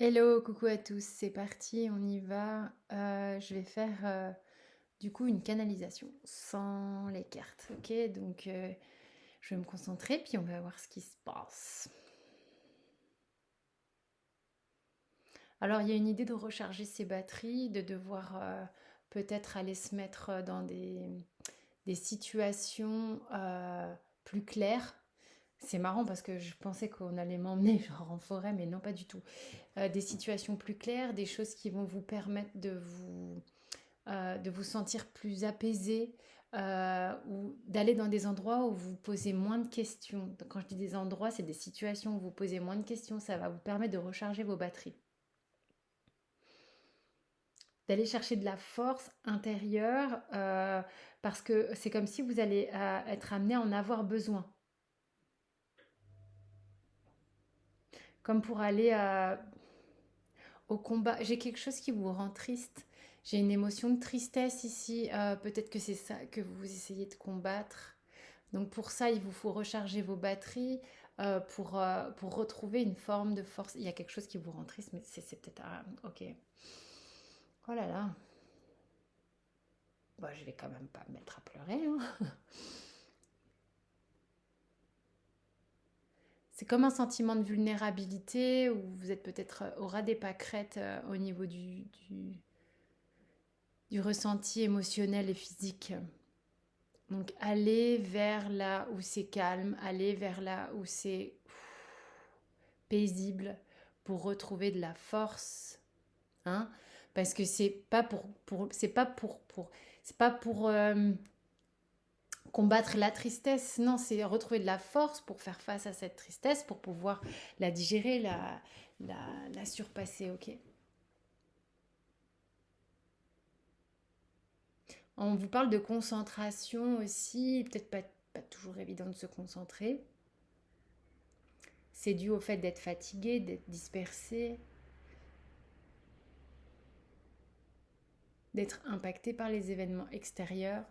Hello, coucou à tous, c'est parti, on y va. Je vais faire du coup une canalisation sans les cartes, ok? Donc je vais me concentrer puis on va voir ce qui se passe. Alors il y a une idée de recharger ses batteries, de devoir peut-être aller se mettre dans des situations plus claires. C'est marrant parce que je pensais qu'on allait m'emmener genre en forêt, mais non pas du tout. Des situations plus claires, des choses qui vont vous permettre de vous sentir plus apaisé ou d'aller dans des endroits où vous posez moins de questions. Donc, quand je dis des endroits, c'est des situations où vous posez moins de questions. Ça va vous permettre de recharger vos batteries. D'aller chercher de la force intérieure parce que c'est comme si vous allez être amené à en avoir besoin. Comme pour aller au combat. J'ai quelque chose qui vous rend triste. J'ai une émotion de tristesse ici. Peut-être que c'est ça que vous essayez de combattre. Donc pour ça, il vous faut recharger vos batteries pour retrouver une forme de force. Il y a quelque chose qui vous rend triste, mais c'est peut-être... ok. Oh là là. Bon, je vais quand même pas me mettre à pleurer, hein. C'est comme un sentiment de vulnérabilité où vous êtes peut-être au ras des pâquerettes au niveau du ressenti émotionnel et physique. Donc aller vers là où c'est calme, aller vers là où c'est paisible pour retrouver de la force, hein, parce que c'est pas pour combattre la tristesse, non, c'est retrouver de la force pour faire face à cette tristesse, pour pouvoir la digérer, la, la surpasser, ok. On vous parle de concentration aussi, peut-être pas toujours évident de se concentrer. C'est dû au fait d'être fatigué, d'être dispersé, d'être impacté par les événements extérieurs.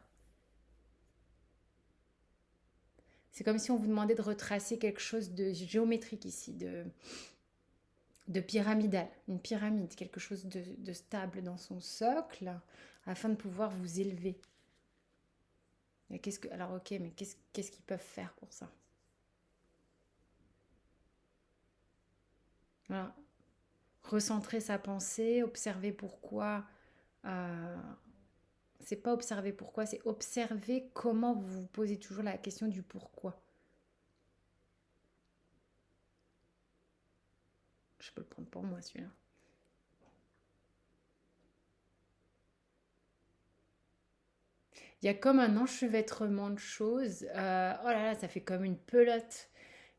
C'est comme si on vous demandait de retracer quelque chose de géométrique ici, de pyramidal, une pyramide, quelque chose de stable dans son socle, afin de pouvoir vous élever. Et alors ok, mais qu'est-ce qu'ils peuvent faire pour ça? Voilà. Recentrer sa pensée, observer pourquoi. euh, c'est pas observer pourquoi, c'est observer comment vous vous posez toujours la question du pourquoi. Je peux le prendre pour moi celui-là. Il y a comme un enchevêtrement de choses. Oh là là, ça fait comme une pelote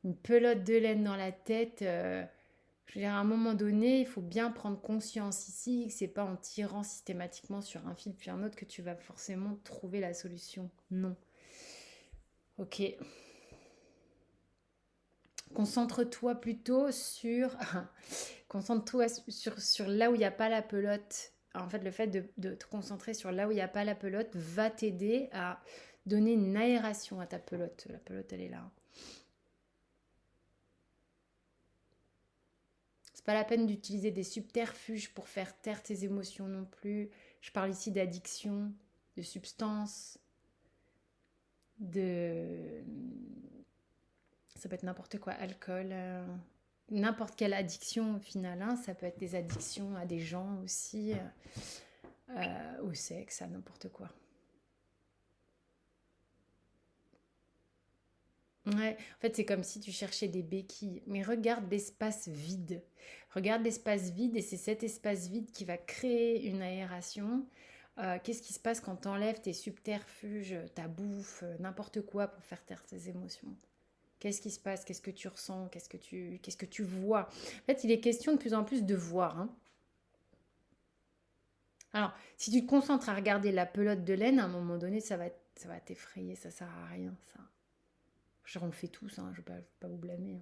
de laine dans la tête. Je veux dire, à un moment donné, il faut bien prendre conscience ici que c'est pas en tirant systématiquement sur un fil puis un autre que tu vas forcément trouver la solution. Non. Ok. Concentre-toi plutôt sur, concentre-toi sur là où il n'y a pas la pelote. En fait, le fait de te concentrer sur là où il n'y a pas la pelote va t'aider à donner une aération à ta pelote. La pelote, elle est là. C'est pas la peine d'utiliser des subterfuges pour faire taire tes émotions non plus. Je parle ici d'addiction, de substances, de... Ça peut être n'importe quoi, alcool, n'importe quelle addiction au final. Hein. Ça peut être des addictions à des gens aussi, au sexe, à n'importe quoi. Ouais, en fait, c'est comme si tu cherchais des béquilles. Mais regarde l'espace vide. Regarde l'espace vide et c'est cet espace vide qui va créer une aération. Qu'est-ce qui se passe quand tu enlèves tes subterfuges, ta bouffe, n'importe quoi pour faire taire tes émotions? Qu'est-ce qui se passe? Qu'est-ce que tu ressens? Qu'est-ce que tu vois? En fait, il est question de plus en plus de voir. Hein. Alors, si tu te concentres à regarder la pelote de laine, à un moment donné, ça va t'effrayer. Ça sert à rien, ça. Genre, on le fait tous, hein, je ne vais pas vous blâmer.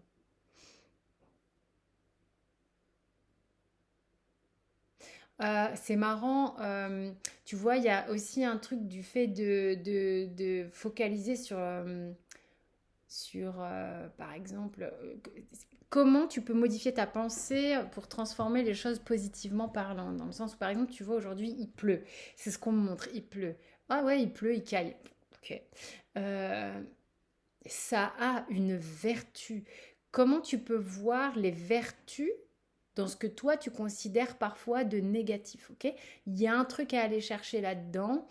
Hein. C'est marrant, tu vois, il y a aussi un truc du fait de focaliser sur, par exemple, comment tu peux modifier ta pensée pour transformer les choses positivement parlant. Dans le sens où, par exemple, tu vois, aujourd'hui, il pleut. C'est ce qu'on me montre, il pleut. Ah ouais, il pleut, il caille. Ok. Euh, Ça a une vertu. Comment tu peux voir les vertus dans ce que toi tu considères parfois de négatif, ok? Il y a un truc à aller chercher là-dedans,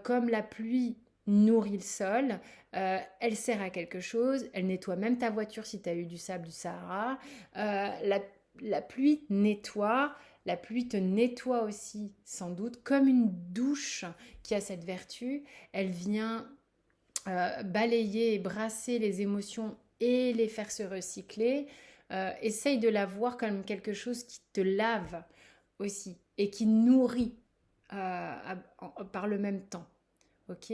comme la pluie nourrit le sol, elle sert à quelque chose, elle nettoie même ta voiture si tu as eu du sable du Sahara, la pluie nettoie, la pluie te nettoie aussi sans doute, comme une douche qui a cette vertu, elle vient balayer et brasser les émotions et les faire se recycler, essaye de la voir comme quelque chose qui te lave aussi et qui nourrit par le même temps. Ok.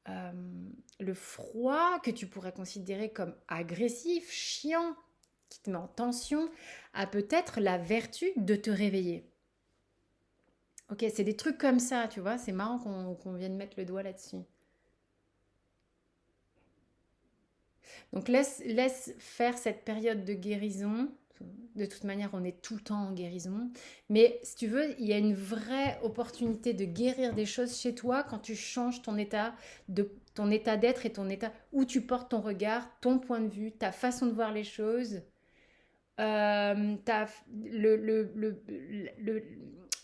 Le froid que tu pourrais considérer comme agressif, chiant, qui te met en tension, a peut-être la vertu de te réveiller. Ok, c'est des trucs comme ça, tu vois, c'est marrant qu'on vienne mettre le doigt là-dessus. Donc laisse faire cette période de guérison. De toute manière, on est tout le temps en guérison. Mais si tu veux, il y a une vraie opportunité de guérir des choses chez toi quand tu changes ton état d'être et ton état où tu portes ton regard, ton point de vue, ta façon de voir les choses. Le,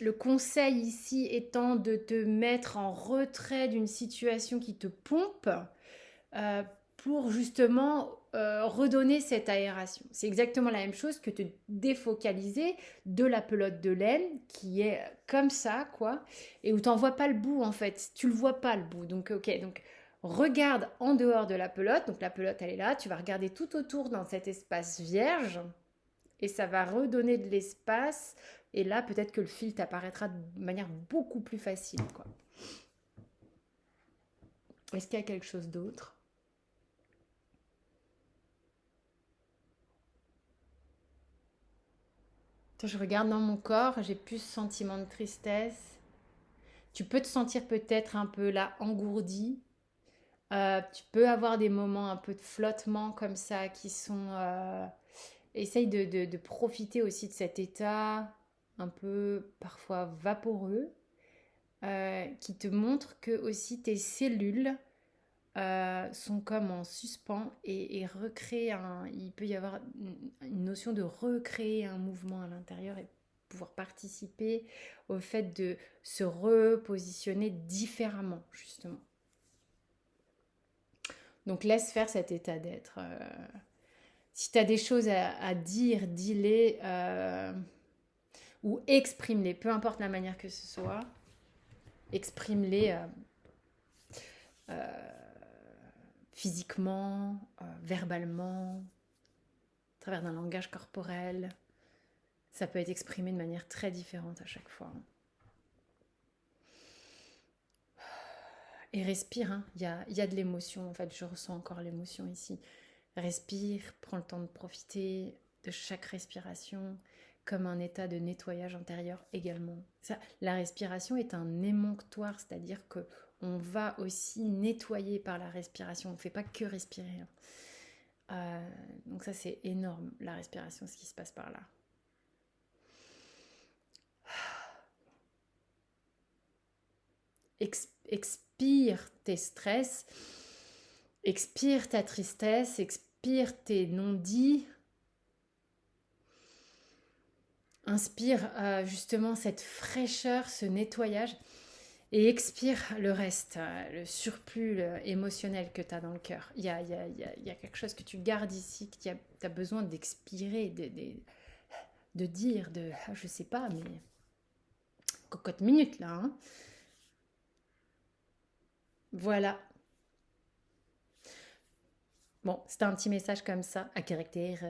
le conseil ici étant de te mettre en retrait d'une situation qui te pompe, euh, pour justement redonner cette aération. C'est exactement la même chose que te défocaliser de la pelote de laine qui est comme ça, quoi, et où tu n'en vois pas le bout en fait. Tu le vois pas le bout. Donc, ok, donc regarde en dehors de la pelote. Donc la pelote, elle est là. Tu vas regarder tout autour dans cet espace vierge et ça va redonner de l'espace. Et là, peut-être que le fil t'apparaîtra de manière beaucoup plus facile, quoi. Est-ce qu'il y a quelque chose d'autre? Je regarde dans mon corps, j'ai plus ce sentiment de tristesse. Tu peux te sentir peut-être un peu là engourdi. Tu peux avoir des moments un peu de flottement comme ça qui sont... essaye de profiter aussi de cet état un peu parfois vaporeux qui te montre que aussi tes cellules sont comme en suspens et recréer il peut y avoir une notion de recréer un mouvement à l'intérieur et pouvoir participer au fait de se repositionner différemment justement. Donc laisse faire cet état d'être. Si tu as des choses à dire, dis-les ou exprime-les, peu importe la manière que ce soit, exprime-les physiquement, verbalement, à travers d'un langage corporel. Ça peut être exprimé de manière très différente à chaque fois. Et respire, hein. Il y a de l'émotion, en fait, je ressens encore l'émotion ici. Respire, prends le temps de profiter de chaque respiration, comme un état de nettoyage intérieur également. Ça, la respiration est un émonctoire, c'est-à-dire que on va aussi nettoyer par la respiration, on ne fait pas que respirer. Donc ça c'est énorme, la respiration, ce qui se passe par là. Expire tes stress, expire ta tristesse, expire tes non-dits. Inspire justement cette fraîcheur, ce nettoyage et expire le reste, le surplus émotionnel que tu as dans le cœur. Il y a quelque chose que tu gardes ici, que tu as besoin d'expirer, de dire, je sais pas, mais cocotte minute là. Hein. Voilà. Bon, c'était un petit message comme ça, à caractère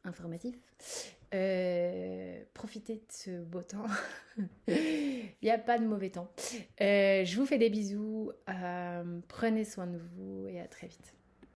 informatif. Profitez de ce beau temps. Il n'y a pas de mauvais temps. Je vous fais des bisous. Prenez soin de vous et à très vite.